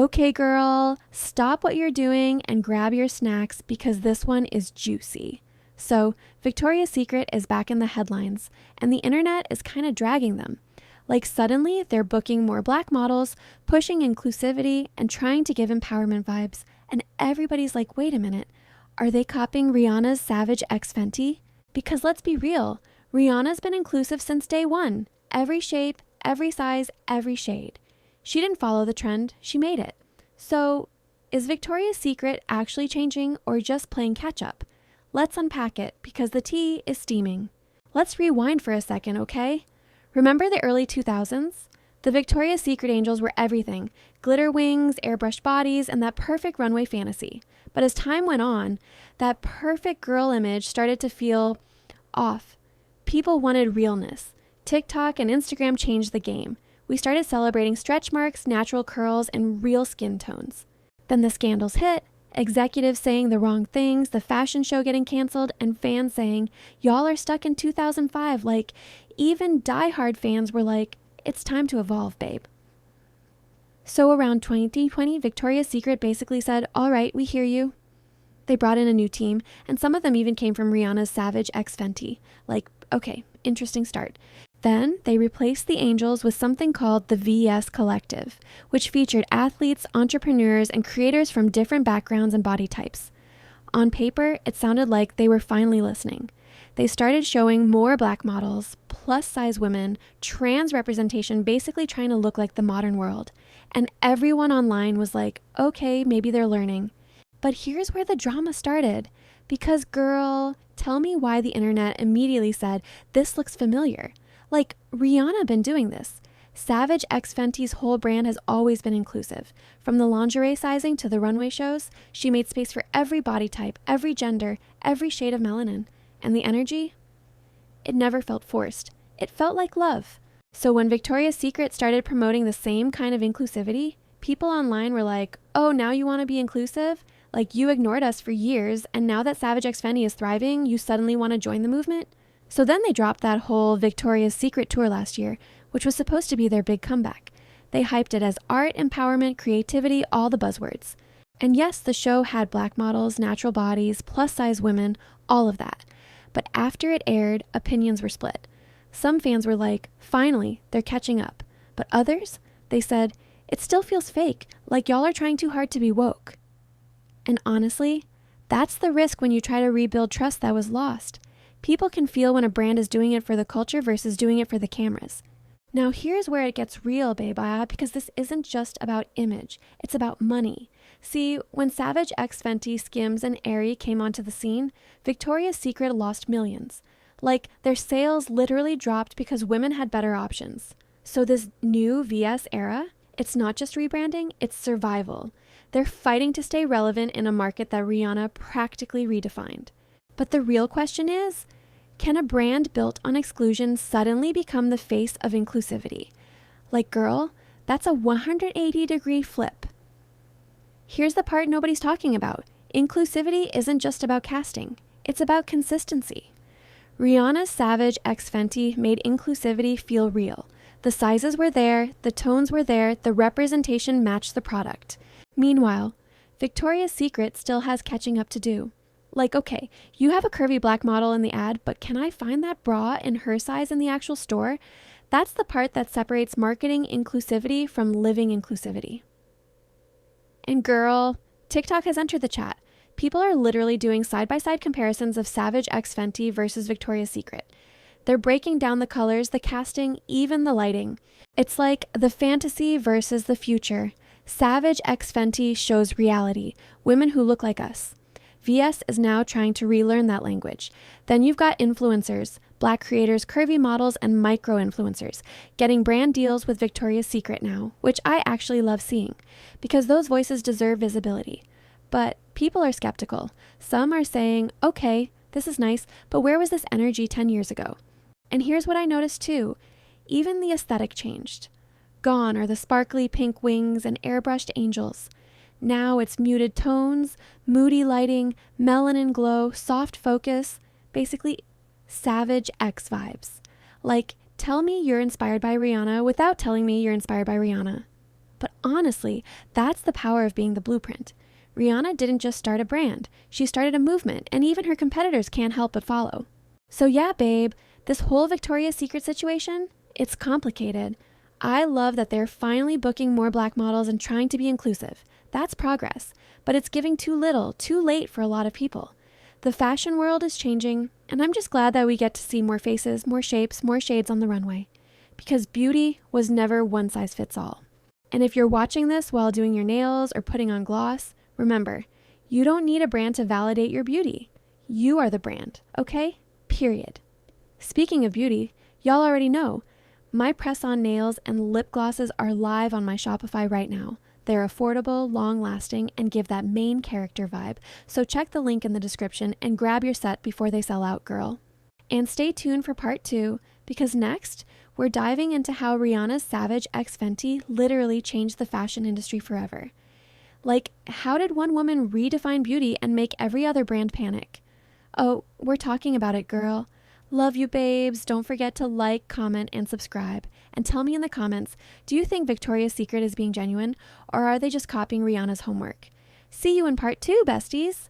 Okay, girl, stop what you're doing and grab your snacks because this one is juicy. So, Victoria's Secret is back in the headlines, and the internet is kind of dragging them. Like, suddenly, they're booking more black models, pushing inclusivity, and trying to give empowerment vibes. And everybody's like, wait a minute, are they copying Rihanna's Savage X Fenty? Because let's be real, Rihanna's been inclusive since day one. Every shape, every size, every shade. She didn't follow the trend, she made it. So, is Victoria's Secret actually changing or just playing catch up? Let's unpack it because the tea is steaming. Let's rewind for a second, okay? Remember the early 2000s? The Victoria's Secret angels were everything. Glitter wings, airbrushed bodies, and that perfect runway fantasy. But as time went on, that perfect girl image started to feel off. People wanted realness. TikTok and Instagram changed the game. We started celebrating stretch marks, natural curls, and real skin tones. Then the scandals hit, executives saying the wrong things, the fashion show getting canceled, and fans saying, y'all are stuck in 2005. Like, even diehard fans were like, it's time to evolve, babe. So around 2020, Victoria's Secret basically said, all right, we hear you. They brought in a new team, and some of them even came from Rihanna's Savage X Fenty. Like, okay, interesting start. Then they replaced the angels with something called the VS Collective, which featured athletes, entrepreneurs, and creators from different backgrounds and body types. On paper, it sounded like they were finally listening. They started showing more black models, plus-size women, trans representation, basically trying to look like the modern world. And everyone online was like, okay, maybe they're learning. But here's where the drama started. Because, girl, tell me why the internet immediately said, this looks familiar. Like, Rihanna been doing this. Savage X Fenty's whole brand has always been inclusive. From the lingerie sizing to the runway shows, she made space for every body type, every gender, every shade of melanin. And the energy? It never felt forced. It felt like love. So when Victoria's Secret started promoting the same kind of inclusivity, people online were like, oh, now you want to be inclusive? Like, you ignored us for years, and now that Savage X Fenty is thriving, you suddenly want to join the movement? So then they dropped that whole Victoria's Secret tour last year, which was supposed to be their big comeback. They hyped it as art, empowerment, creativity, all the buzzwords. And yes, the show had black models, natural bodies, plus-size women, all of that. But after it aired, opinions were split. Some fans were like, finally, they're catching up. But others, they said, it still feels fake, like y'all are trying too hard to be woke. And honestly, that's the risk when you try to rebuild trust that was lost. People can feel when a brand is doing it for the culture versus doing it for the cameras. Now here's where it gets real, baby, because this isn't just about image, it's about money. See, when Savage X Fenty, Skims, and Aerie came onto the scene, Victoria's Secret lost millions. Like, their sales literally dropped because women had better options. So this new VS era, it's not just rebranding, it's survival. They're fighting to stay relevant in a market that Rihanna practically redefined. But the real question is, can a brand built on exclusion suddenly become the face of inclusivity? Like, girl, that's a 180-degree flip. Here's the part nobody's talking about. Inclusivity isn't just about casting. It's about consistency. Rihanna's Savage X Fenty made inclusivity feel real. The sizes were there, the tones were there, the representation matched the product. Meanwhile, Victoria's Secret still has catching up to do. Like, okay, you have a curvy black model in the ad, but can I find that bra in her size in the actual store? That's the part that separates marketing inclusivity from living inclusivity. And girl, TikTok has entered the chat. People are literally doing side-by-side comparisons of Savage X Fenty versus Victoria's Secret. They're breaking down the colors, the casting, even the lighting. It's like the fantasy versus the future. Savage X Fenty shows reality, women who look like us. VS is now trying to relearn that language. Then you've got influencers, black creators, curvy models, and micro-influencers getting brand deals with Victoria's Secret now, which I actually love seeing, because those voices deserve visibility. But people are skeptical. Some are saying, okay, this is nice, but where was this energy 10 years ago? And here's what I noticed too. Even the aesthetic changed. Gone are the sparkly pink wings and airbrushed angels. Now it's muted tones, moody lighting, melanin glow, soft focus, basically Savage X vibes. Like, tell me you're inspired by Rihanna without telling me you're inspired by Rihanna. But honestly, that's the power of being the blueprint. Rihanna didn't just start a brand, she started a movement, and even her competitors can't help but follow. So yeah, babe, this whole Victoria's Secret situation, it's complicated. I love that they're finally booking more Black models and trying to be inclusive. That's progress, but it's giving too little, too late for a lot of people. The fashion world is changing, and I'm just glad that we get to see more faces, more shapes, more shades on the runway. Because beauty was never one size fits all. And if you're watching this while doing your nails or putting on gloss, remember, you don't need a brand to validate your beauty. You are the brand, okay? Period. Speaking of beauty, y'all already know, my press-on nails and lip glosses are live on my Shopify right now. They're affordable, long-lasting, and give that main character vibe, so check the link in the description and grab your set before they sell out, girl. And stay tuned for part 2, because next, we're diving into how Rihanna's Savage X Fenty literally changed the fashion industry forever. Like, how did one woman redefine beauty and make every other brand panic? Oh, we're talking about it, girl. Love you, babes. Don't forget to like, comment, and subscribe. And tell me in the comments, do you think Victoria's Secret is being genuine, or are they just copying Rihanna's homework? See you in part 2, besties!